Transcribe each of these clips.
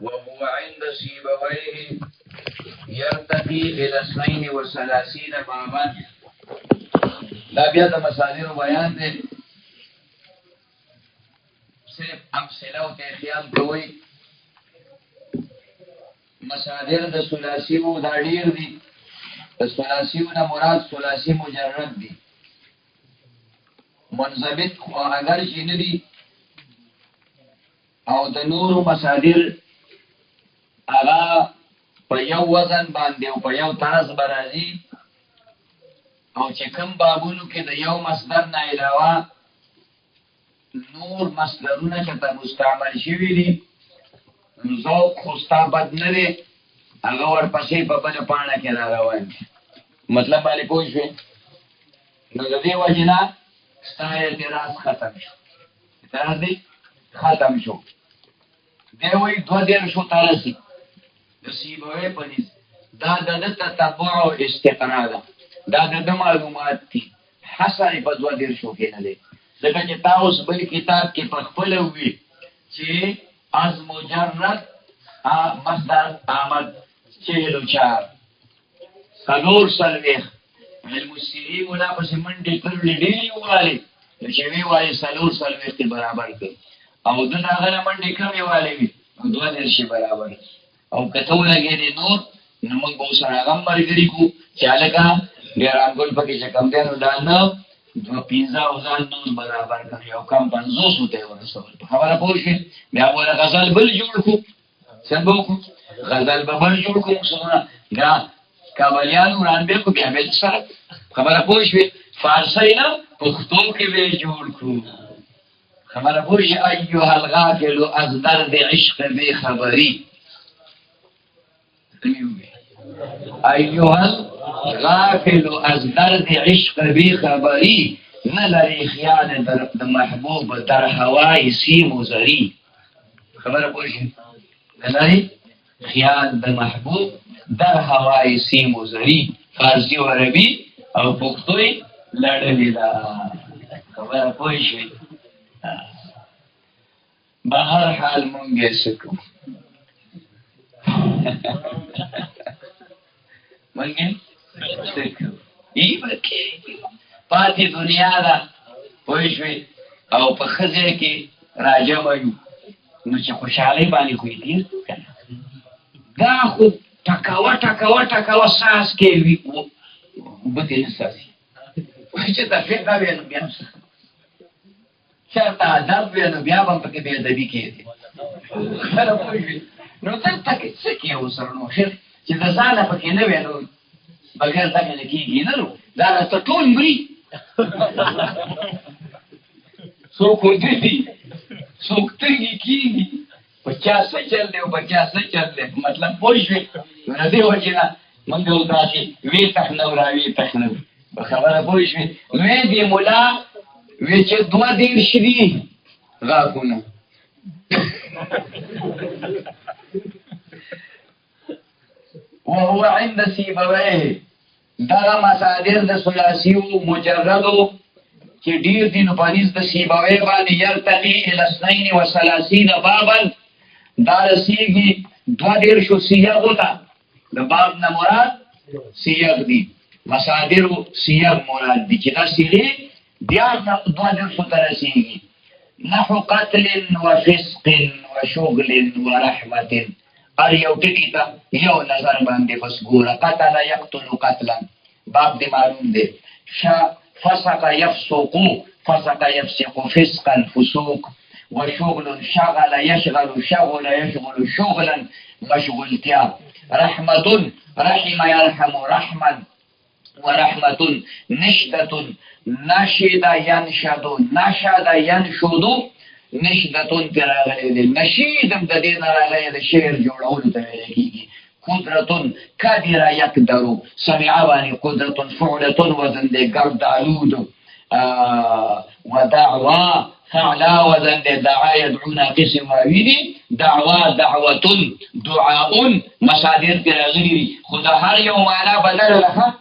وهو عند سيبويه يرتقي إلى 32 بابا. دا بیا د مصادر بیان دی، صرف امثله او ته خیال کوئ. مصادر د ثلاثیو دا ډیر دي، د ثلاثیو نه مراد ثلاثی مجرد دي، منضبط خو اگر چې نه دي. او د نورو مصادر هغه په یو وزن باندې او په یو طرز برازي، او چې کوم بابونو کې د یو مصدر نه علاوه نور مصدرونه چې ته مستعمل شوي دي، ذوق خو ستا بد نه دی، هغه ورپسې په بله پاڼه کې را روان دي. مطلب باندې پوه شوې؟ نو د دې وجې نه ستا اعتراض ختم شو، اعتراض دی ختم شو. دی وایي 32 ته رسي د سیبوی په نس، دا د ده تتبع او استقرا ده، دا د ده معلومات دي. حصر په 32 کې نه دی، ځکه چې تا اوس بل کتاب کې په خپله ووي چې از مجرد مصدر آمد 44 څلور څلوېښت. علم السیري ملا پسې منډې کړلې ډېرې ووالې، چې ویې وایي څلور څلوېښت برابر کړي، او ده د هغه نه منډې کمې والې وي 32 برابر. او که ته ولګېدې نور، نو موږ به ورسره هغه هم ملګري کړو چې هلکه ډېرانګل پکې چې کوم دی نو دا نه 15,000 نور برابر کړي، او کم 50 ته یې ورسول. په خبره پوه شوې؟ بیا به له غزل بل جوړ کړو، څه به وکړو؟ غزل به بل جوړ کړو، مسلمانان بیا کابلیان ورانبې کړو، بیا به سره خبره پوه شوې؟ فارسی نه پښتو کې به یې جوړ کړو. خبره پوه شوې؟ ایها الغافل از درد عشق بې خبري، ایها الغافل از درد عشق بی خبری، نلری خیال د محبوب در هوای سیم و زری. خبره پوشی؟ نلری خیال د محبوب در هوای سیم و زری. فارسی و عربی او پختوی لڑلی دا. خبره پوشی؟ به هر حال مونگه سکو منگه سکو ای بکی پاتی دنیا دا پوشوی، او په خزه کې راجم ایو، نو چې خوشحالی بانی خوی تیر کنه دا خود ټکاوه ساس کې وی بطی نساسی وی چې تا فکر بینو بیا چرتا عذاب بینو بیا بم پکی بیدبی کې دی. خبره پوشوی؟ نو دلته کې څه کې اوسره نو خیر چې د ځانه پکې نه وی نو بغیر دغه نه کېږي نه نو دا ته ټول مري. څوک ودرېږي څوک ترګي کېږي، په چا څه چل دی او په چا څه چل دی. مطلب پوه شوې؟ نو د دې وجې نه موږ یو داسې وې تخنو راوې تخنو. په خبره پوه شوې؟ وې دې ملا وې چې 22 دي غاښونه وهو عند سیبويه. دغه مصادر د ثلاثیو مجردو چې ډیر دي، نو په نسبت د سیبويه باندې يرتقي الى 32 بابا، دا رسیږي 32 سیاغو ته. د باب نه مراد سیاغ دي، مصادر سیاغ مراد دي چې دا سیغې بیا 32 ته رسیږي. نحو قتل وفسق وشغل ورحمة. ار یو ټکی ته یو نظر باندې بس ګوره. قتل یقتل قتلا باب دې معلوم دی. فسق یفسق فسقا فسوق. وشغل شغل یشغل شغلا مشغولتیا. رحمة رحم يرحم رحما. ورحمة نشدة نشد ينشد نشدتون پر راغلی دی. نشیدم د دې نه راغلی د شعر جوړولو ته ویل کېږي. قدرتون قدر یقدرو، سمع باندې قدرتون فعلتون وزن دی ګرد علود. ودعوا فعلا وزن دی دعا یدعونا قسم واوی دی. دعوا دعوتون دعاون مصادر پر راغلی دی، خو د هر یو معنا بدله ده.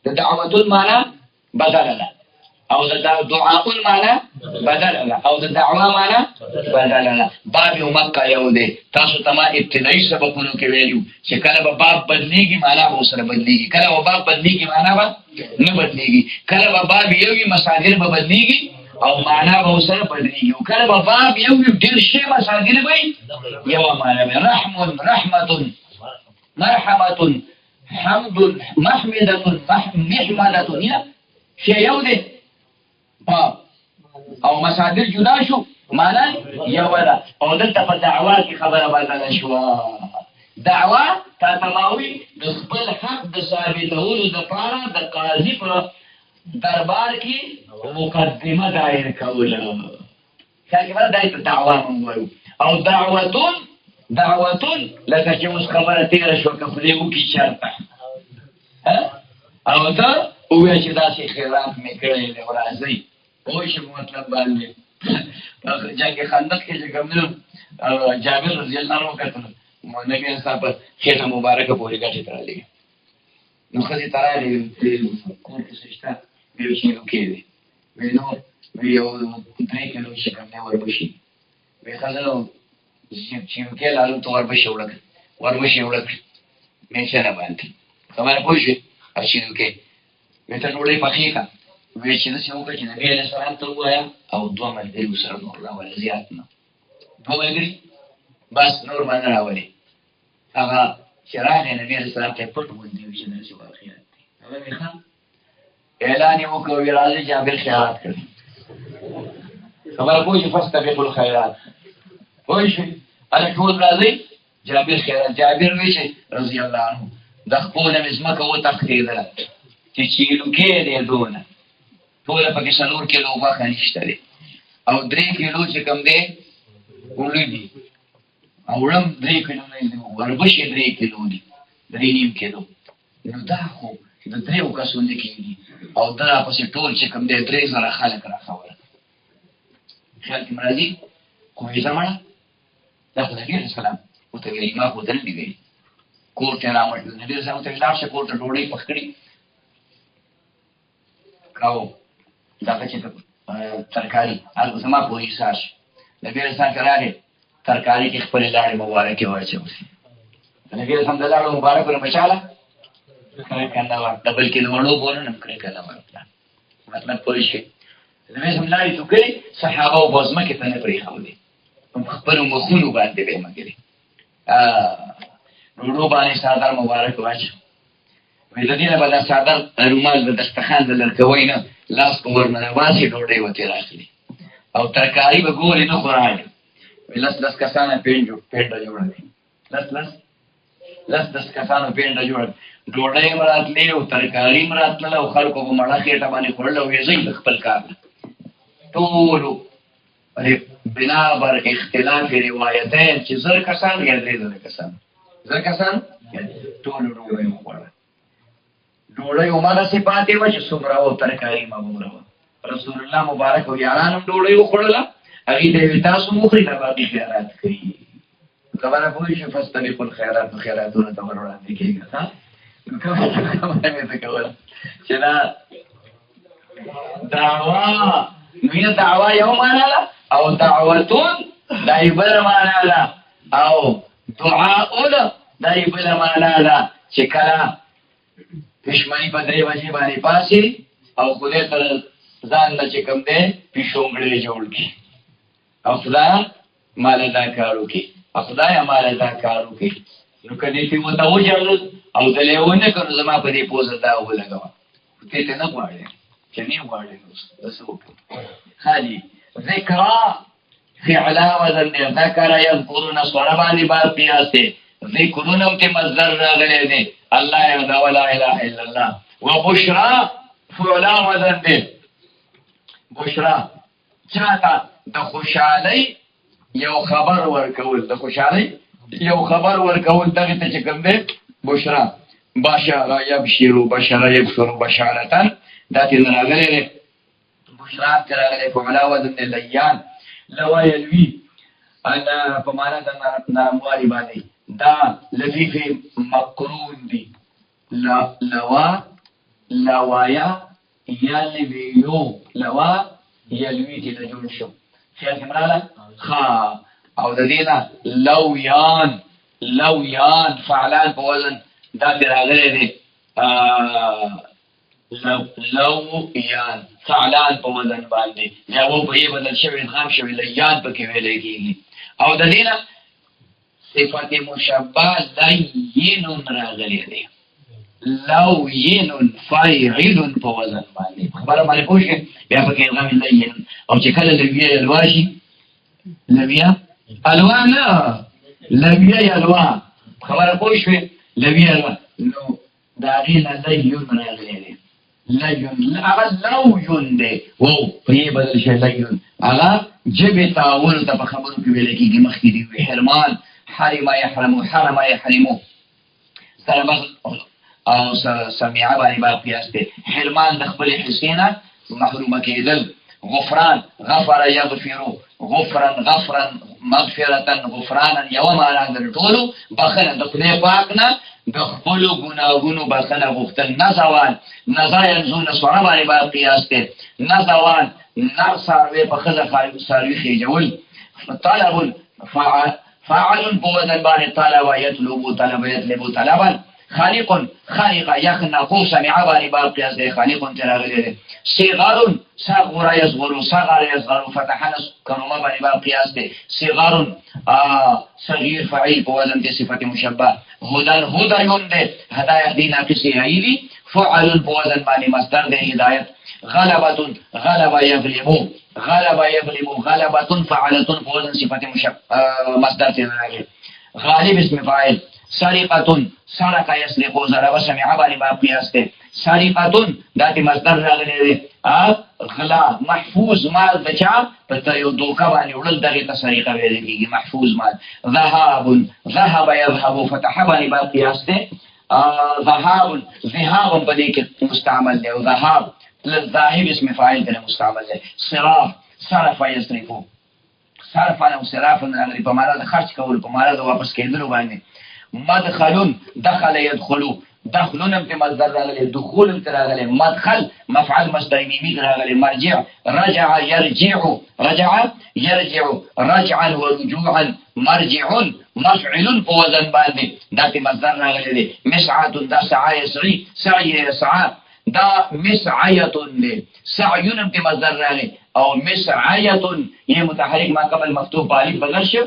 د دعوتون معنا بدله ده، او د دعاء معنا بدل له او د دعوا معنا بدل له. باب مکه یو دی. تاسو ته ما ابتدایي سبقونو کې ویلو چې کله به باب بدلیږي معنا به سره بدلیږي، کله به باب بدلیږي معنا به نه بدلیږي، کله به باب یو وي مصادر به بدلیږي او معنا به سره بدلیږي، او کله به باب یو وي ډېر شی مصادر به یو معنا به رحم رحمت مرحمت حمد محمدة محمدة یا شی یو دی او مصادر جدا شو معنا یو ده. او دلته په دعوا کې خبره بدله شوه. دعوا تا تماوي د خپل حق د ثابتولو دپاره د قاضي په دربار کې مقدمه دایر کوله. ښه دای ته دعوا مونږ وایو. او دعوتون لکه چې اوس خبره تېره شوه که خدای وکړي چېرته او ته ووایه چې داسې خیرات مې کړی دی او راځئ پوه شو مطلب باندې. په جنګ خندق کې چې کوم جابر رضی الله عنه وکتل نبي اسلام په خېټه مبارکه پورې ګټې تړلې نو ښځې ته راغلې کور کې څه شته ویل چې نو کې دی وی نو وی یو 3 کیلو چې کوم دی وربشي وی ښځه نو چې یو کې لالو ته وربشي وړک مې څه نه باندې خبره پوه شوې چې نو کې وی ته ډوډۍ پخې کړه وی چې داسې وکړه چې نبي علیه السلام ته ووایه او 2 ملګري ورسره نور راولې زیات نه 2 ملګري بس نور باندې راولې. هغه چې راغی نبي علیه السلام ته یې پټ ونیو چې داسې واقعیت دی. هغه مې ښه اعلان یې وکړ ویې راځئ جابر خیرات کړي خبره پوه شو فاستبقوا الخیرات پوه شوې هلک ټول راځئ جابر خیرات. جابر وایي چې رضی الله عنه د خپلو نه مې ځمکه وتښتېدله چې چیلوکې دی دونه ټوله پکې 4 کیلو غوښه نشته دی او 3 کیلو چې کوم دی وړه دي او وړم 3 کیلو نه دي وربشې 3 کیلو دي 3.5 کیلو نو دا خو د 3 کسو نه کېږي او دا پسې ټول چې کوم دی 3000 خلک راښوله. خیال کې راځي خو یې زمړه دا خو نبي علیه السلام ورته ویلي ما خو دلې ویلي کور ته راوړل نبي علیه السلام ته لاړ شه کور ته ډوډۍ پخ کړي او دغه چې ترکاري هغه زما پورې حساس نبي علیه السلام راغی ترکاري کې خپل لاړې مبارکې واچولې. نبي علیه السلام د لاړو مبارکونه بچاله کړی کنده ورته بلکې د وړو بوله نه کړی کنده ورته مطلب پوه شي. نبي علیه السلام لاړې تو کړي صحابه او بزمکې ته نه پرېښودې خپلو مخونو باندې به یې مګرې ډوډو باندې څادر مبارک واچو وی د دې نه به دا څادر رومال د دسترخوان د لرګوی نه لاس په ورنه باسي ډوډۍ ورته راخلي او ترکاري به ګورې نه خوراړي وی لس کسانه پینډه جوړه کړي لس کسانو پینډه جوړه ډوډۍ هم راتلې او ترکاري هم راتلله او خلکو به مړه خېټه باندې خوړل او یې ځئ د خپل کار نه ټولو بنا بر اختلاف روایتین چې 1000 کسان یا 3000 کسان 1000 کسان ټولو ډوډۍ وخوړه. ډوډۍ هماغسې پاتې وه چې څومره وه ترکاري معموله وه. رسول الله مبارک او یاران هم ډوډۍ وخوړله هغې ته یې تاسو هم وخورئ دا باقي خیرات کوي. خبره پوه شو فاستبقوا الخیرات په خیراتونو ته ور وړاندې کېږه کومه خبره مې ته کوله چې دا دعوا نو یې دعوا یو معنا ده او دعوتون دا یې بله معنا ده او دعاء دا یې بله معنا ده چې کله پښمني په 3 بجې باندې پاسې او خدای ته ځان نه چې کوم دی پیشونګړې جوړ کړي او خدای مال دا کار وکړي او خدای مال دا کار وکړي نو که دې ته ورته وژړل او دلې ونه کړو زما په دې پوزه دا ولګوه ته ته نه غواړې چې نه غواړې نو څه وکړو خالي ذکرا فعلا وزن دی ذکر یذکرون صوره باندې بار قیاس دی ذکرون هم ته مصدر راغلی دی الله یو دا ولا اله الا الله وبشرا فعلا وزن دی بشرا چاته د خوشحالۍ یو خبر ورکول د خوشحالۍ یو خبر ورکول دغه ته چې کوم دی بشرا بشرا یبشرو بشرا یبشرو بشارتن دا ته راغلی دی بشرا ته راغلی فعلا وزن دی لیان لوا یلوی انا په معنا د نرموالي باندې دا لفیف مقرون دی لوا لوایا یلویو لوا یلوی تی لجوړ شو خیال کمراله خا او د دې نه لویان فعلان په وزن دا دې راغلي دي لویان فعلان په وزن باندې یا و په یې بدل شوی ادغام شوی لیان پکې ویل کېږي او د دې نه صفت مشبه لین راغلی دی لوین فاعل په وزن باندې خبره باندې پوښي بیا پکې ادغام لین او چې کله لویه الواشي لویه الوا نه لویه الوا خبره پوښي لویه الوا نو دا غیله لین راغلی دی لین هغه لوین دی وو په یې بدل شي لین هغه جبه تاول ته په خبرو کې ویل کېږي مخکې دی حرمان حرم يحرمو سره بس او سميعه باندې با قياس ته حرمان د خپل حسینه محرومه کېدل غفران غفر يغفر غفرا مغفرة غفرانا يوم على ټولو بخنه د خدای پاک نه د خپل ګناهونو بخنه غوښتل نزا ينزون سره باندې با قياس ته نزوان نرساوي په خزه ساروي خېجول طلب فاعل بوزن بان طلب يطلب طلبا خالق يخنق سمع بان باب قياس خالق تراغله صغار يصغر فتحنا كرما بان باب قياس صغار صغير فعيل بوزن صفه مشبه هدى يند هدايه دي ناقصه عيدي فعل بوزن بان مصدر ده هدايه غلب يغلب غلبة فعلة بوزن صفة مصدر تناغي غالب اسم فاعل سرقة سرق يسرق ضرب سمع بان باب قياس ته سرقة ذات مصدر راغلي غلا محفوظ مال دچا پته یو دوکا باندې وړل دغه تسریقه ویل کیږي محفوظ مال ذهب يذهب فتح بان باب قياس ته ذهاب بدې کې مستعمل دی او ذهاب للذاهب اسم فاعل كده مستعمل له صراف صرف يصرفو صرف او صراف نه په معنا د خرج کول په معنا د واپس کېدلو باندې مدخل دخل يدخلوا دخلون په مصدر راغلي دخول راغلي مدخل مفعل مصدر ميمي راغلي مرجع رجع يرجع رجعا ورجوعا مرجع مفعل وزن باندې داتي مصدر راغلي مسعه دا سعي يسعى دا مسعیتون دی سعیون په مصدر راغلی او مسعیتون یې متحرک ما قبل مفتوح بالغ بدل شو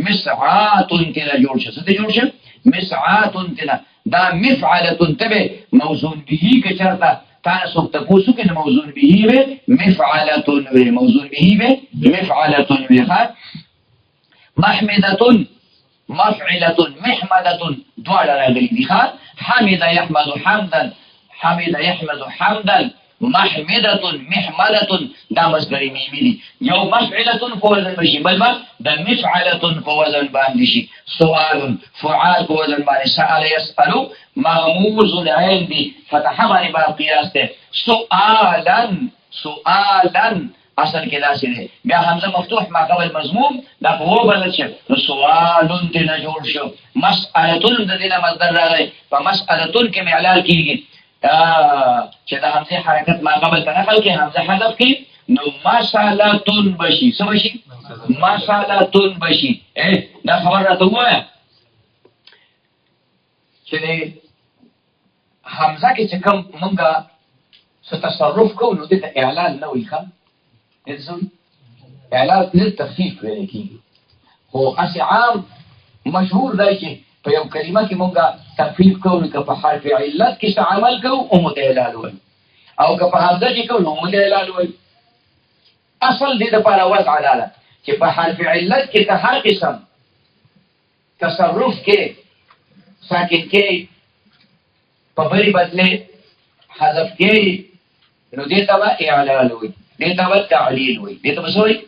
مسعاتون تل جوړ شو څه جوړ شو مسعاتون تل دا مفعلتون تبه موزون به کې چرته تاسو ته پوسو کې موزون به وي مفعلتون وي موزون به وي مفعلتون وي محمدتون مفعلتون محمدتون دواړه راغلي دي حمد يحمد حمدا محمدة دا مصدر ميمي دي یو مفعلة فوزن بشي بل ما دا مفعلة فوزن باندشي سؤال فعال فوزن باندي سأل يسأل مغموز العين دي فتح باندي با قياس ده سؤالا اصل کې داسې دی بیا حمزه مفتوح ما قبل مضموم دا په و بدل شو نو سوالون ته نه جوړ شو مسألتون د دې مصدر راغی په مسألتون کې معلال کیږي چې د حمزه حرکت ما قبل ته نقل کې حمزه حذف کې نو مسألتون بشي څه بشي مسألتون بشي دا خبر راته وایي چې حمزه کې چې کوم مونږه څه تصرف کوو نو دې ته اعلان نه وي ښه اعلان للتخفيف ویل کېږي خو اصل عام مشهور دی چې په یو کلمه کې مونږه تخفیف کوو که په حرف علت کې څه عمل کوو او متعلل وایي او که په حمزه کې کوو نو متعلل وایي اصل دې دپاره وضع ده چې په حرف علت کې ته هر قسم تصرف کې ساکن کې په بلې بدلې حذف کې نو دې ته به اعلال وایي دې ته به تعلیل وایي دې ته به څه وایي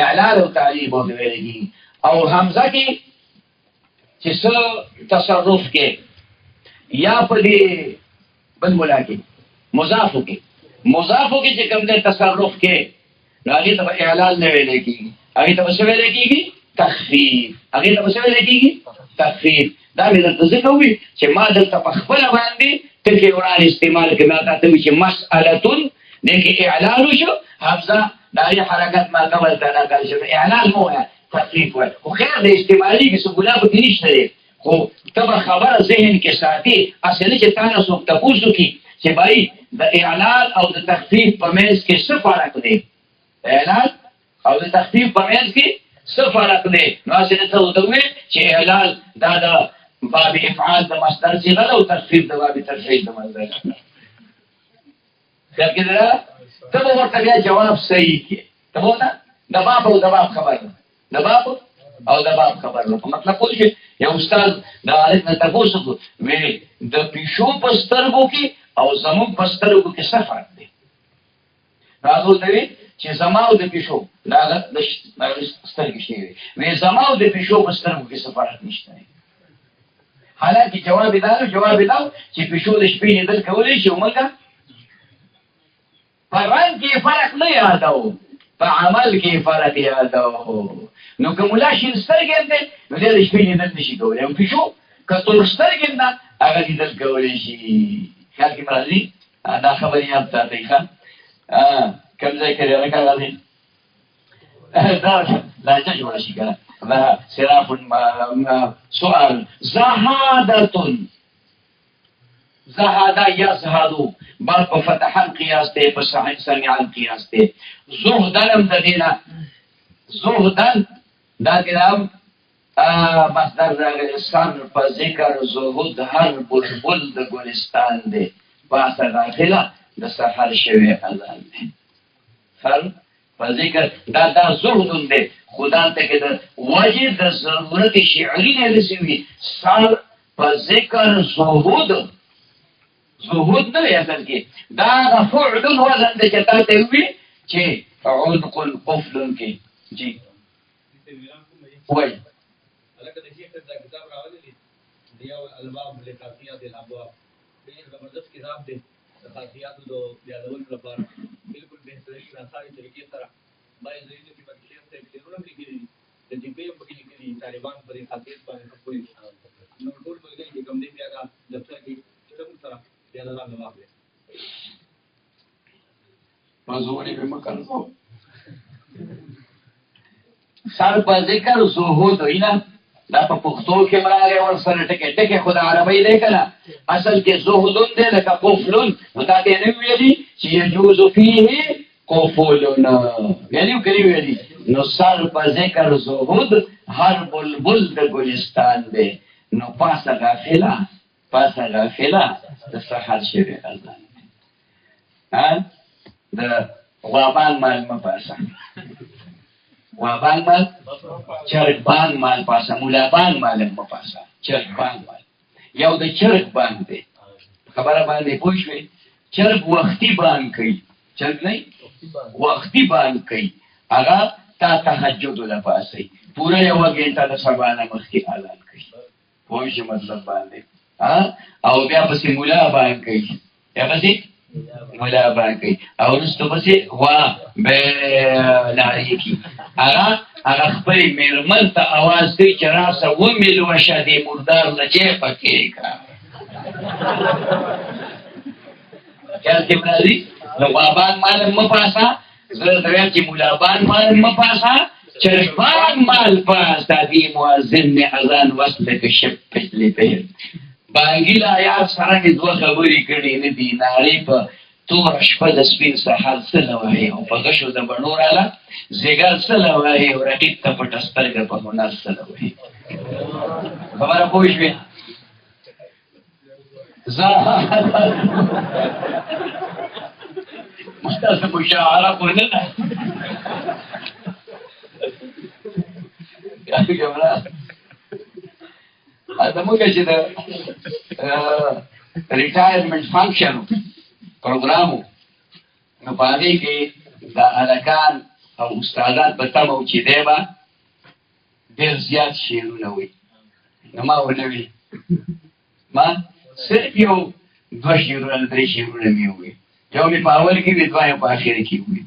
اعلال او تعلیل به ویل کېږي او حمزه کې چې څه تصرف کې یا په دې بل مولا کې مضافو کې چې کوم دې تصرف کې نو هغې ته به اعلال نه ویل کېږي هغې ته به څه ویل کېږي تخفیف هغې ته به څه ویل کېږي تخفیف دا مې درته ځکه ووي چې ما دلته په خپله باندې ټکي وران استعمال کوي ما ته وی چې مسألتون دغه اعلان وشو حمزه دایي حرکت ما قبل دا کار شو اعلان مو تخفیف وای خو خیر د استعمالي کې څه ګناه پکې نشته دی خو تبه خبره ذهن کې ساتي اصل چې تاسو تاسو کې چې بای د اعلان او د تخفیف په منځ کې څه فرق دی اعلان او د تخفیف په منځ کې څه فرق دی نو اصل ته وته چې اعلان دا د باب افعال د مصدر صيغه او تخفیف د باب ترفیع د مصدر خیر کې دا ته ورته بیا جواب صحیح کې ته وته د باب او د باب خبر د باب او د باب خبر نو مطلب خو چې یو استاد د عارف نه تاسو کو وی د پیشو پسترګو کې او زمون پسترګو کې څه فرق دی راځو ته چې زما او د پیشو دا د سترګې شي وی زما او د پیشو پسترګو کې څه فرق نشته حالانکه جواب دا چې پیشو د شپې لیدل کولای شي ومګه په رنګ کې فرق نه یادو په عمل کې فرق یادو نو کوملا شین سترګې دې نو د شپې لیدل نشي کولای او پیشو کتور سترګې نه هغه لیدل کولای شي خیال کې راځي دا خبرې یاد ساتئ ښه کوم ځای کې راځي دا څه جوړ شي کنه دا سراف سؤال زهادا یزهدو بر په فتح القياس ته په صحیح سمع القياس ته زهدن د دینه زهدن دا کلام مصدر راغلی سر په ذکر زهد هر بلبل د ګلستان دی واسه غافله د سحر شوی اذان دی هر په ذکر دا زهدون دی خدا ته کې د وجه د ضرورت شعري نه رسوي سر په ذکر زهود نه اصل کې دا فعل وزن د چتا ته وي چې عنق قفل کې جی وای لکه د شیخ د کتاب راغلی دی او الباب لخاصیات الابواب ډېر زبردست کتاب دی د خاصیاتو د یادولو لپاره بالکل بهترین اساسي طریقې سره باید زینو کې باندې شیخ ته ډېرونه لیکلي د دې په کې لیکلي طالبان پر خاصیت باندې کوي نو ټول ملګری چې کوم دې بیا دا دفتر کې څنګه سره بیا دا راغلی مازوړي په مکانو سر په ذکر زهود وینا دا په پښتو کې مراره ور سره ټکه خدای عربی دی کنه اصل کې زهودون دی لکه قفلون نو دا ته نه ویلي چې يجوز فيه قفلون یعنی کوي ویلي نو سر په ذکر زهود هر بلبل د ګلستان دی نو پاسه غافله د سحر شوی اذان ها د غوابان مال مپاسه وابان مال چرګبان مال پاسه مولابان مال مپاسه چرګبان مال یو د چرګ باندې خبره باندې پوه شوې چرګ وختي بان کوي چرګ نه وختي بان کوي هغه تا تهجد له پاسه پورا یو غنټه د سبا نه مخکې اعلان کوي پوه شو مطلب باندې او بیا پسې مولا بان کوي یا پسې مولا بان کوي او رستو پسې وا به لایکی هغه خپل میرمن ته आवाज کوي چې راسه و ملو شادي مردار نه چې پکې کا کله چې مرادي نو بابان مال مپاسا زه دریا چې مولا بان مال مپاسا چربان مال پاسا دی مؤذن نے اذان وصل کې شپ پچلی په بانګیلا یا سره دوه خبرې کړي نه دي ناری په تور شپه د سپین سحر سره وایي او په غشو د بنور اله زیګر سره وایي او رقیب ته په ټسترګ په هنر سره وایي خبره پوه شوې مستاسه مشاعره کوله یا ګمرا دا موږ چې د ریټایرمنټ فنکشن پروګرامو نو باندې کې د الکان او استادان په تمو چې دی با ډېر زیات شعرونه وي نو ما ورنوي ما صرف یو دوه شعرونه درې شعرونه مې وي یو مې په اول کې وي دوه په اخر کې وي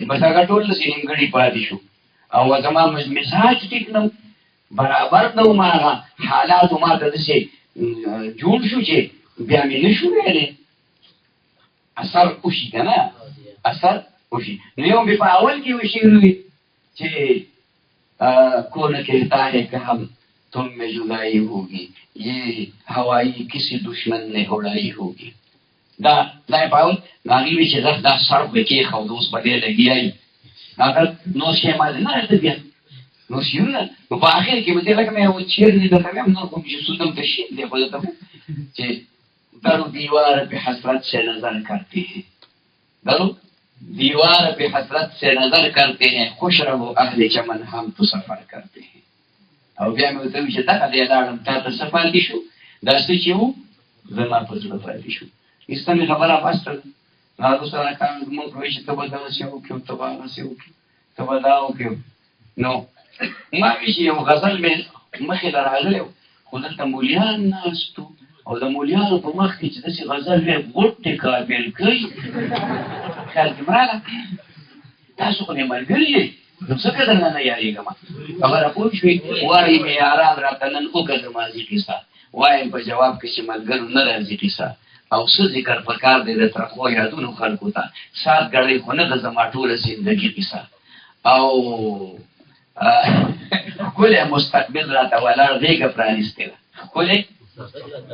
بس هغه ټول د سینګړي پاتې شو او زما مزاج ټیک نو برابر نو ما حالات ما ته دسي جوړ شو چې بیا مې نه شو ویلی اثر وشي که نه اثر وشي. نو یو مې په اول کې یو شعر وي چې کون کہتا ہے کہ ہم تم میں جدائی ہوگی یہ ہوائی کسی دشمن نے اڑائی ہوگی. دا پاول هغې وي چې دا سر به کېښود اوس به دی لګیا هغه نور شی ما نه راته بیا نور شیونه نو په آخر کې به دی لکه مې یو شعر دی درته ویم نور کوم چې سودم ته شعر دی خو درته چې درو دیوار پہ حسرت سے نظر کرتے ہیں درو دیوار پہ حسرت سے نظر کرتے ہیں خوش رہو اهل چمن هم تو سفر کرتے ہیں. او بیا مې ورته وویل چې دغه دی لاړم تا ته څه پاتې شو دا څه چې وو زما په زړه پاتې شو. ایسته مې خبره بسته هغه سره کار زموږ وایي چې ته به دغسې وکړو ته به هغسې وکړو ته به دا وکړو. نو ما وایي چې یو غزل مې مخې ته راغلی خو دلته مولیان ناست او د مولیانو په مخ کې چې داسې غزل وی غوټې کابل کوي خیال کې مراله تاسو خو مې ملګري یې نو څنګه درنه نه یارېږم خبره پوه شوې وایي مې یاران راته نن وکړه زما زی قصه وایم په جواب کې چې ملګرو نه راځي قصه او څه ذکر پکار دی د ترخو یادونو خلکو ته سات ګړۍ خو نه ده زما ټوله زندګي قصه او ښکلی مستقبل راته ولاړ غېږه پرانیستې ده ښکلی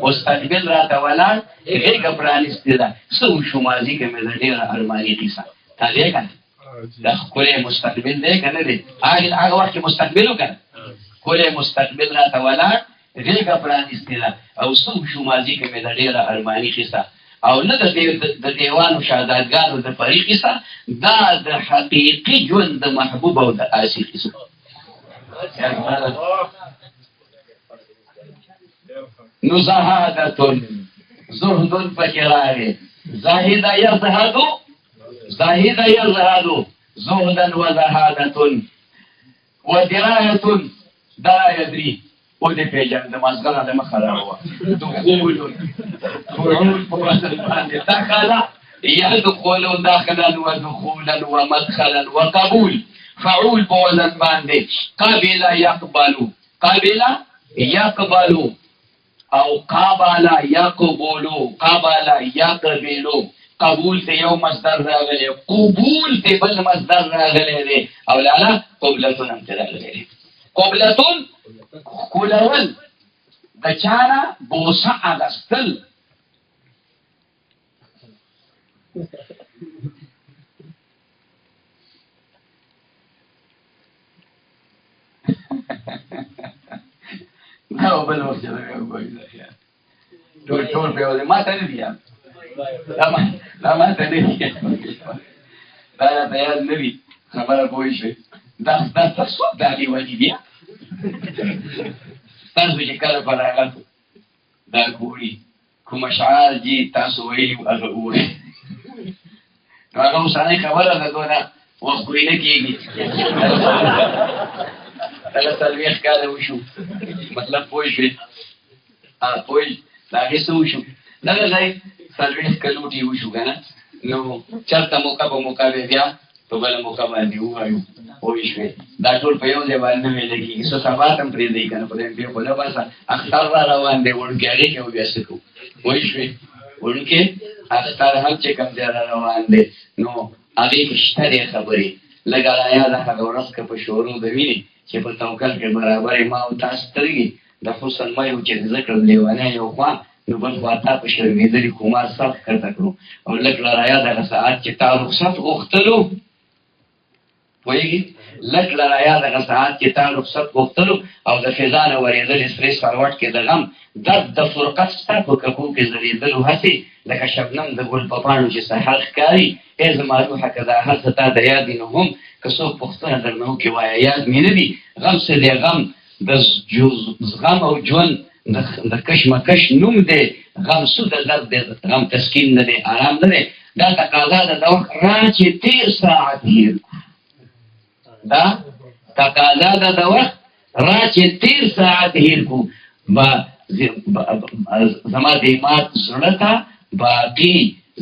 مستقبل راته ولاړ غېږه پرانیستې ده څه وشو ماضي کې مې د ډېره ارماني قصه تا دی که نه دا ښکلی مستقبل دی که نه دی هغه وخت کې مستقبل و که نه ښکلی مستقبل راته ولاړ غېږه پرانیستې ده او څه وشو ماضي کې مې د ډېره ارماني قصه او نه د دیوانو شهادتګانو د فري قصه دا د حقیقي ژوند د محبوب او د آسي قصه. نو زهادتون زهدون پکې راغی زاهد یزهدو زهدن و زهادتون و درایتون دا یدری او دې پېژنده مازګره د مخه راوه دخول په وزن باندې دخله يدخل دخلا ودخولا ومدخلا وقبول فعول په وزن باندې قبل يقبل او قابل يقبل قبول ته یو مصدر راغلی قبول ته بل مصدر راغلی دی او لاله قبلتون هم ته راغلی دی. قبلتون کولول د چانه بوسه اغستل نو بل وخت ټول په یو ما ته نه دي دا ما ته نه دي دا راته یاد نه وي خبره پوه شوې دا تاسو دا لیوني بیا تاسو چې کله په راغلو دا ګوري کوم اشعار دي تاسو ویلي هغه ووایي نو هغه اوسنۍ خبره ده دونه وخت پرې نه کېږي دغه څلوېښت کاله وشو مطلب پوه شوې پوه د هغې څه وشو دغه ځای څلوېښت کلوټې وشو که نه نو چېرته موقع په موقع به بیا په بله موقع باندې ووایو پوه شوې دا ټول په یو ځای باندې نه ویلی کېږي څه سبا ته هم پرېږدئ که نه خدای مې خو نه باسه اختر را روان دی وړوکې هغې کې به بیا څه کوو پوه شوې وړوکې اختر هم چې کوم ځای را روان دی نو هغې کې شته دی خبرې لږه رایاده هغه ورځ که په شروع د وینې چې په توکل کې برابرې ما او تا سترګې د حسن مایو چې زه کړم لیونی یو خوا نو بل خوا تا په شرمېدلي خمار صف کښته کړو او لږ له رایاده هغه ساعت چې تا رخصت غوښتلو پوهېږي لږ له رایاده هغه ساعت چې تا رخصت غوښتلو او د فضا نه ورېدلې سرې سروټ کې د غم درد د فرقت ستا په کپو کې ځلېدلو هسې لکه شبنم د ګل په پاڼو چې سحر ښکاري ای زما روحه که دا هر څه تا د یاد نو هم که څوک پوښتنه درنه وکړي وایه یاد مې نه دي غم څه دی غم د زغم او ژوند د کشمکش نوم دی غم څه د درد دی غم تسکین نه دی آرام نه دی دا تقاضا ده د وخت را چې تېر ساعت هېر دا تقاضا ده د وخت را چې تېر ساعت هېر کړو زما د مات زړه ته باقي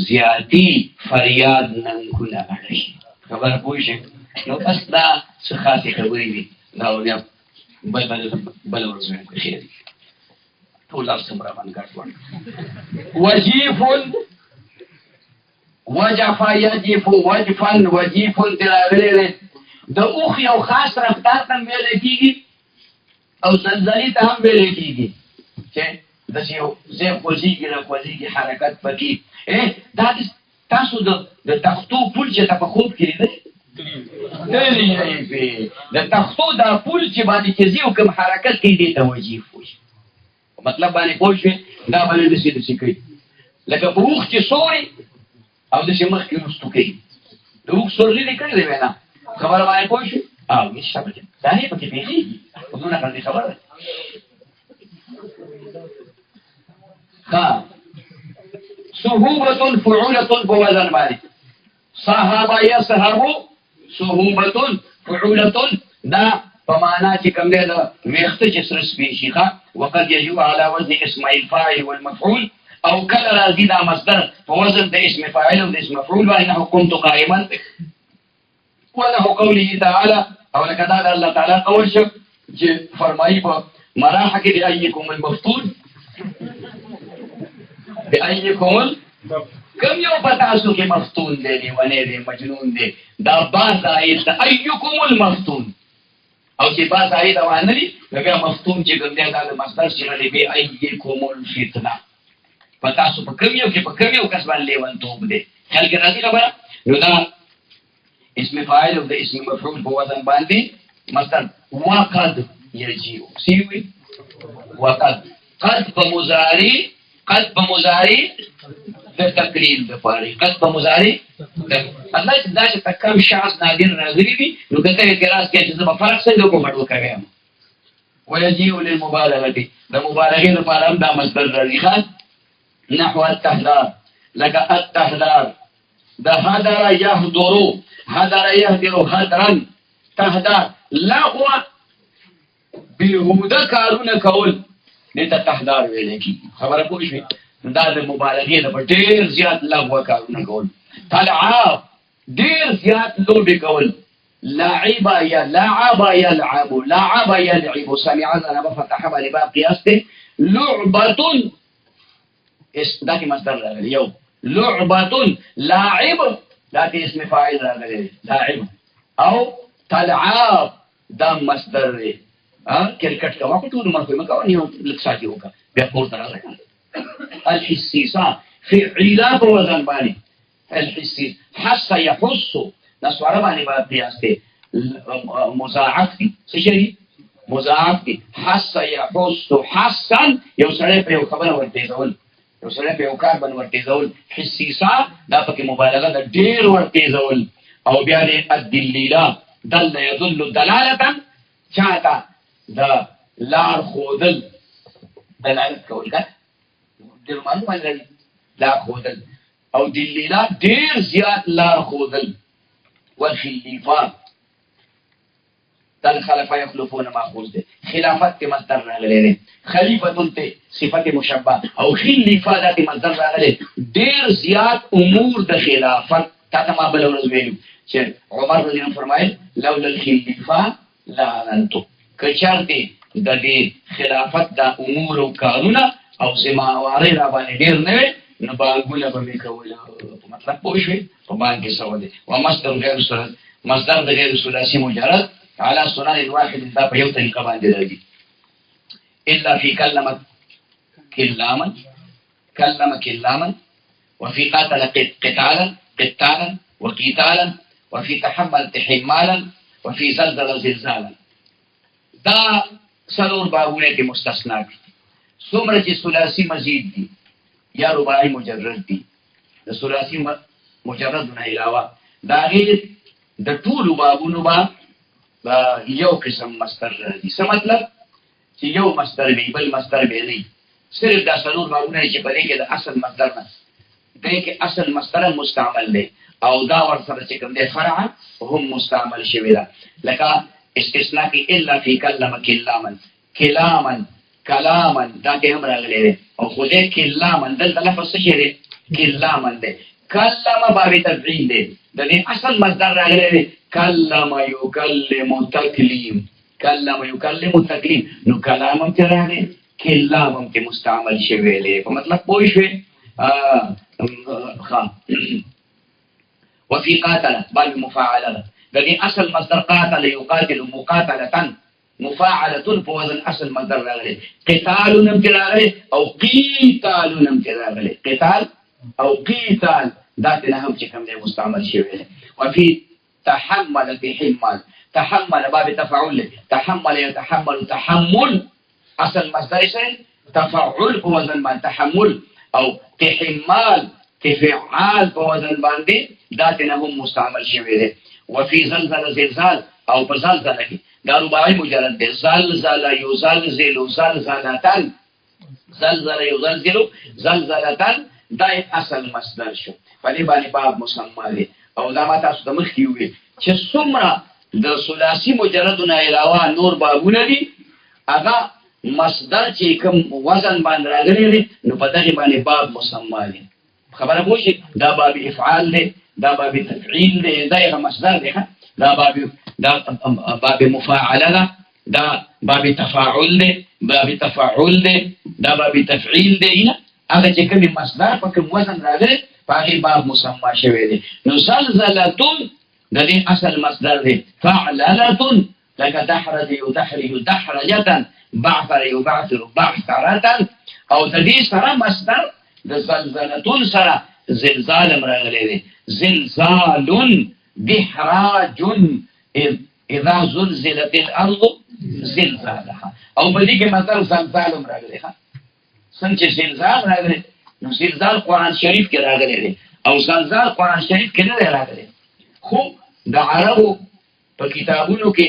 زیاتي فریاد ننګونه اړوي خبره پوه شئ نو بس دا څه خاصې خبرې دي دا بیا بله ورځ ویم که خیر ټول څومره باندې وجيف وجف يجف وجفا وجيف دراغله د اوخ یو خاص رفتار ته ویل کیږي او زلزلې ته هم ویل کیږي چې د یو زه خوځيږي را خوځيږي حرکت پکې دا تاسو د تختو پول چې په خوب کې لري د تختو دا پول چې باندې چې یو کوم حرکت کې دي ته وجيف وي مطلب باندې پوه شئ دا باندې د څه کوي لکه اوخ چې سوري او د شمخ کې رستو کوي د اوخ سوري لیکل دی نه خبره باندې پوه شئ او هیڅ شبکه دا نه پکې پیږي ودونه کړی خبره ها صحوبة فعولة بوزن باندې صحاب يصحب صحوبة فعولة دا په معنا چې کوم دی دا ویخته چې سره سپیشي ښه وقد يجوء على وزن اسم الفاعل والمفعول او کله راځي دا مصدر په وزن د اسم فاعل او د اسم مفعول باندې حكمت قائما وله قوله تعالى او لکه دا الله تعالی قول شو چې فرمایي په مراحه کې دی ايكم المفتون بأيكم كم يوم بتعسو کې مفتون دی ونه دی مجنون دی دا باز آیت ايكم المفتون او چې باز آیت وانه دی بیا مفتون چې کوم دی دا مصدر چې لري به ايكم الفتنه پتاسو په کوم یو کې په کوم یو کس باندې لیوان توپ دی خیال کې راځي خبره نو دا اسم فاعل او د اسم مفعول په وزن باندې مصدر وقد يجيء سیوی وقد قد بمضارع قد بمضارع د تقلیل د پاره قد بمضارع الله چې دا چې تکم شاذ نادر راغلي دي نو کته اعتراض کوي چې په فرق سره کوم مړو کوي ويجيء للمبالغه د مبالغه لپاره هم دا مصدر راځي خاص نحو التحذار لك التحذار ده هدر يهدر هدر يهدر هدرا تحذار لغو بهوده کارونه کول دته تحذار ویل کی خبره پوه شئ دا د مبالغې د ډېر زیات لغو کارونه کول تلعاب ډېر زیات لوبې کول لعب يلعب يلعب لعب يلعب سمع ذا بفتح باب قياس لعبه دا کی مصدر راغلی یو لعبه لاعب دا کی اسم فاعل راغلی لاعب او تلعاب دا مصدر دی کرکټ کا وخت ټول مرکو مکو نه لکساتی وکا بیا پورته راغلی الحسيسه فعيلا بوزن باندې الحسيس حس يحس نسواره باندې با قياس دی مضاعف دی څه شي مضاعف دی حس يحس حسن یو سره په یو خبره ورته ځول یو سره په یو کار باندې ورته ځول حسيسه دا پکې مبالغه د ډېر ورته ځول او بیا دې الدلیلا دل يدل دلاله چاته دا لار خودل دلالت کول کا د معلومه لري لار خودل او دلیلا ډېر زیات لار خودل والخلافات دل خلفا يخلفون ماخوذ ده خلافت کې مصدر راغلی دی خلیفۃ ته صفت مشبہ او خلافت مصدر راغلی ډېر زیات امور د خلافت تا ما بل ورځ ویلو چې عمر رضی الله فرمایل لولا الخلافه لعنتو کچارته د دې خلافت د امور او قانون او سماواره را باندې ډېر نه نو باغونه به کوله مطلب پوه شئ په باندې سو دي او مصدر غیر صورت مصدر د غیر ثلاثي مجرد على صنع الواحد دا په یو طریقه باندې راځي الا في كلمه كلاما كلم كلاما وفي قاتل قتالا قتالا وقتالا وفي تحمل تحمالا وفي زلزل زلزالا دا سلور بابونه کې مستثنا دي څومره چې ثلاثي مزید دي یا رباعي مجرد دي د ثلاثي مجرد نه علاوه دا غیر د ټول بابونو با یو قسم مصدر راځي څه مطلب چې یو مصدر دی بل مصدر به نه صرف دا سلور بابونه چې په دې کې د اصل مصدر نه دې کې اصل مصدر مستعمل دی او دا ورسره چې کوم دی فرع هم مستعمل شوی دا لکه استثناء کې الا فی کلم کلاما کلاما کلاما دا کې هم راغلی دی او خو دې کلاما دلته لفظ څه دی کلاما دی کلم باب تفعیل دی د دې اصل مصدر راغلی دی کلم یکلم تکلیم کلم یکلم تکلیم نو کلام هم راغلی کې لام هم کې مستعمل شوی دی په مطلب پوه شوې وفي قاتل باب مفاعله د دې اصل مصدر قاتل يقاتل مقاتله مفاعله په وزن اصل مصدر راغلی قتال نم کې راغلی او قتال نم کې راغلی قتال او قتال دا ته هم چې کوم دی مستعمل شوی دی وفي تحمل تحمل تحمل باب تفاعل تحمل يتحمل تحمل اصل مصدر شيء تفاعل په وزن باندې تحمل او تحمال تفعال په وزن باندې دا ته هم مستعمل شوی دی وفي زلزله زلزال او په زلزله کې دا رباعي مجرد دی زلزله يزلزل زلزلتان زلزله يزلزل زلزلتان دا اصل مصدر شو په دې باندې باب مسمى دی او دا ما تاسو ته مخکې وې چې څومره د ثلاثي مجردونه علاوه نور بابونه دي هغه مصدر چې کوم وزن باندې راغلي دي نو په دغه باندې باب مسمى دی خبره مو شي دا باب افعال دی دا باب تفعیل دی دا یو مصدر دی دا باب مفاعله دا باب تفاعل دی باب تفاعل دی دا باب تفعیل دی نه هغه چې کوم مصدر په کوم وزن راغلي په هغه باب مسمى شوی دی نو زلزلتون د دې اصل مصدر دی فعللتون لك دحرج يدحرج دحرجه بعثر يبعثر بعثره او د دې سره مصدر د زلزلتون سره زلزال راغلی دی زلزال دحراج اذا زلزلت الارض زلزالها او بلې کې مصدر زلزال راغلی ها څنګه زلزال راغلی نو زلزال قرآن شریف کې راغلی دی او زلزال قرآن شریف کې نه راغلی خو د عربو په کتابونو کې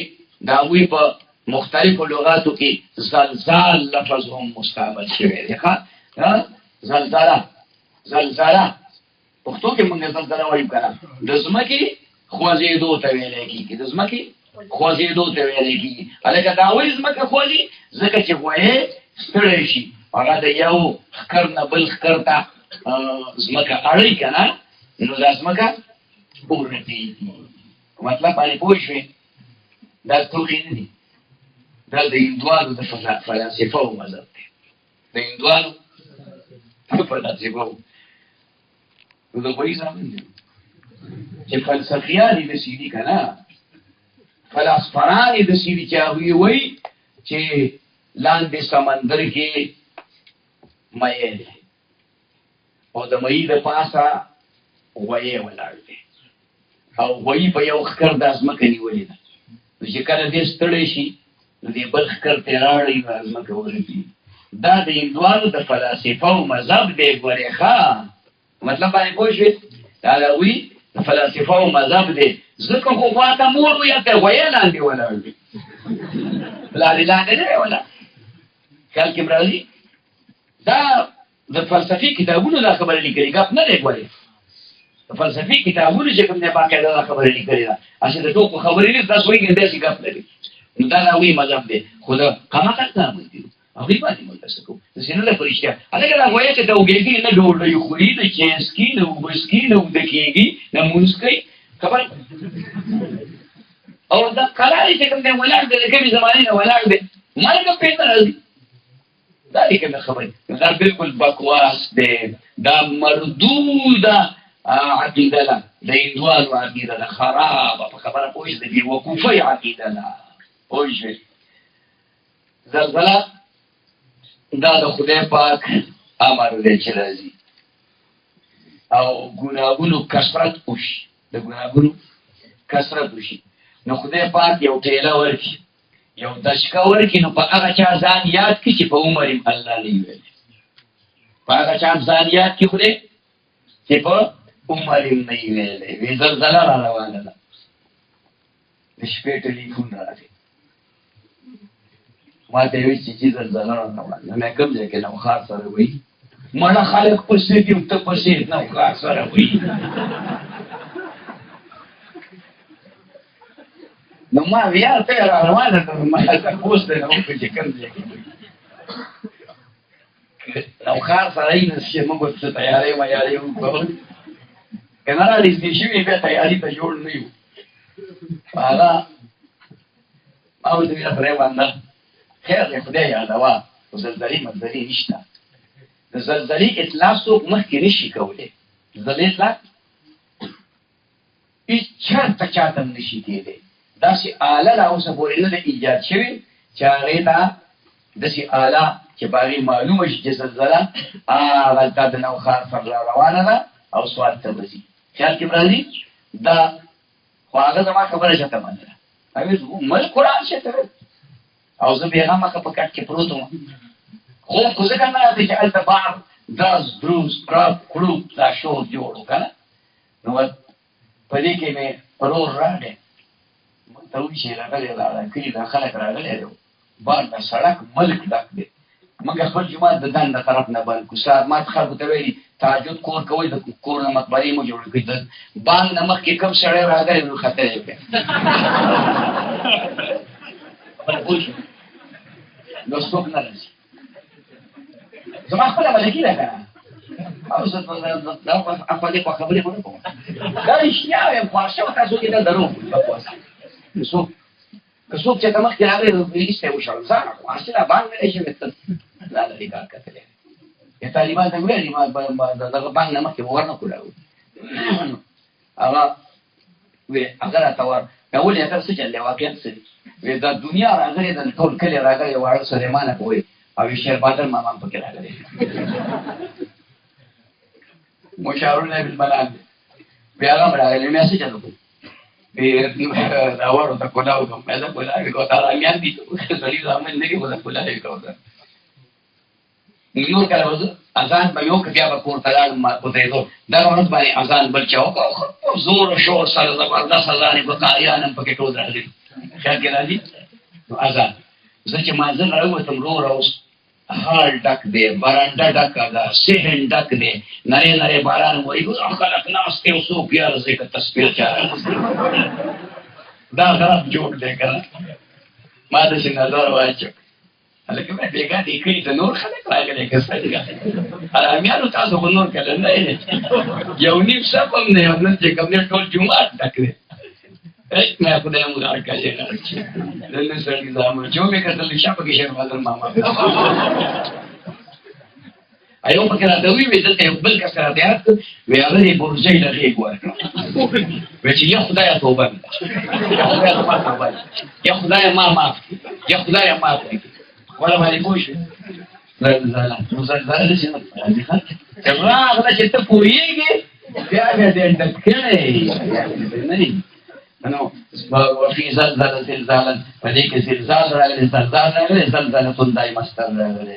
دا وی په مختلفو لغاتو کې زلزال لفظ هم مستعمل شوی دی ښا زلزله پښتو کې موږ زلزله وایو کنه د ځمکې خوځېدو ته ویل کېږي د ځمکې خوځېدو ته ویل کېږي هلکه دا وایي ځمکه خوځي ځکه چې غویې ستړی شي هغه د یو ښکر نه بل ښکر ته ځمکه اړوي که نه نو دا ځمکه ورټېږي مطلب باندې پوه شوې دا ټوکې نه دي دا د هندوانو د فلاسفهو مذهب دی د هندوانو فلاسفهو نو د غوی زامن دي چې فلسفیان یې داسې دي که نه فلاسفران یې داسې دي چې هغوی وایي چې لاندې سمندر کې مایع دی او د مایع د پاسه غویې ولاړ دی او غویي په یو ښکر دا ځمکه نیولې ده نو چې کله دې ستړی شي نو دې بل ښکر ترې راوړی نو ځمکه ورځي دا د هندوانو د فلاسفهو مذهب دی ګورې ښه مطلب باندې پوه شوې دا د هغوی د فلاسفهو مذهب دی ځکه خو خواته مور وي هلته غویې لاندې ولاړ دی لاندې نه دی ولاړ خیال کې راځي دا د فلسفي کتابونو دا خبره لیکلې ګپ نه دی ګورې د فلسفي کتابونو چې کوم دی باقاعده دا خبره لیکلې ده هسې د ټوکو خبرې نه تاسو وایي داسې ګپ نه دی نو دا د هغوی مذهب دی خو د قمقل نه دی هغوی باندې موږ څه کوو داسې نه ده په رښتیا هلکه دا غویه چې د اوږېږي نه ډوډۍ خوري نه چې څکي نه اوبه څکي نه اوده کېږي نه مونځ کوي خبره او دا قرار چې کوم دی ولاړ دی د کومې زمانې نه ولاړ دی مرګ پرې نه راځي دا دی کومه خبرې دا بالکل بکواس دی دا مردوده عقیده ده د هندوانو عقیده ده خرابه په خبره پوه شئ د بېوقوفۍ عقیده ده پوه شئ زلزله دا د خدای پاک امر دی چې راځي او ګناهونو کثرت وشي د ګناهونو کثرت وشي نو خدای پاک یو ټیله ورکړي یو دشکه ورکړي نو په هغه چا ځان یاد کړي چې په عمر یې الله نه ویل په هغه چا ځان یاد کړي خدای چې په عمر یې نه ویلی وی زلزله را روانه ده د شپې ټلیفون راغی ما ته یې وایي چې زلزله را روانه ده مې کوم ځای کې نوښار سره وایي مړه خلک پسې دي ته پسې نوښار سره وایي نو ما ویار ته را روانه ده ما ته اوس دی نو چې کوم ځای کې نوښار سره یې نه چې موږ ورته تیاری ویارې وکړو که نه را نږدې شوي بیا تیاري ته جوړ نه یو هغه ما ورته ویل خدای بنده خیر دی خدای یادوه خو زلزلې منځلې نشته. د زلزلې اطلاق څوک مخکې نشي کولی. زلزلې اطلاق هېڅ چېرته چاته هم نشي کېدی. داسې آله لا اوسه پورې نه ده ایجاد شوې چې هغې ته داسې آله چې په هغې معلومه شي چې زلزله هغلته د نوښار پر را روانه ده او سوات ته به ځي. خیال کې راځي دا خو هغه زما خبره چاته منله. ملک قرآن چېرته او زه بېغمه په کټ کې پروت وم. خوب خو ځکه نه راځي چې هلته بار درز دروز پراپ کړوپ دا شور جوړ و که نه. نو په دې کې مې ورور راغی ما ته وایي چې راغلی دا کلي دا خلک راغلی دی بار دا سړک ملک ډک دی. موږ خپل جومات د دنده طرف نه بند کړو. سهار ما ته خلکو ته ویلي تهجد کور کوئ د کور نه مقبرې مو جوړې کړئ. د بانک نه مخکې کوم سړی راغلی نو خطر یې کړی نو څوک نه راځي. زما خپله ملکي ده که نه او زه خپلې خبرې ونه کوم. دا رښتیا وایم خو هغه وخت تاسو کې دا دروغ که څوک چې ته مخکې راغلی ایسته یې وشړل ځان خو هسې دا بانک نه دی شوی دا لرې کار کتلی یا طالبان ته ویلي دغه بانک نه مخکې به ورنه کړو هغه هغه راته بیا ولې هغه څه چل دی واقعیت څه دی دا دنیا راغلې ده ټول کلي راغلی واړه سلیمانه په وایي او شیر بادر ماما هم پکې راغلی مشاورونه بالبلان بیا هغه هم راغلی مې څه چل وکړو راوړو ته کولاو کوم مې دا کولاوي کو تا رامیان دي سړي زامن نه کې ولا کولاوي کو دا نور کله وځه اذان به یو کبیا په کور تلال ما کوته دو دا ورځ باندې اذان بل چاو کو زور او شور سره زبردست اذان په قاریانم پکې ټول راځي خیال کې راځي نو اذان زه چې مازه راوتم روز حال ډک دی برانډه ډک ده صحن ډک دی نری نری باران وایي خلک ناست یو څوک یارځي که تسبیح چا دا خراب جوړ دی که نه ما داسې نظر واچو هلکه مې بېګا دې کلي ته نور خلک راغلی که څنګه حرامیانو تاسو خو نور کله نه یې یو نیم صف هم نه یم نن چې کوم دی ټول جومات ډک دی مې خدای مو غار کړی نن سړي زامن جو مې کتل شپه کې شهر بدر ماما ایو پکې راته وی دلته یو بل کس راته یاد وی هغه یې بورجۍ له غېږ ورکړه وی چې یا خدایه توبه مې یا خدایه ما معاف یا خدایه معاف کړي ولا باندې پوه شوې زلزله داسې نه چې راغله چې ته پوهېږې بیا بیا دې ډک کړی نه نو وفي زلزلة زلزالا فديك زلزال راغلي زلزال راغلي زلزلة دائما استر راغلي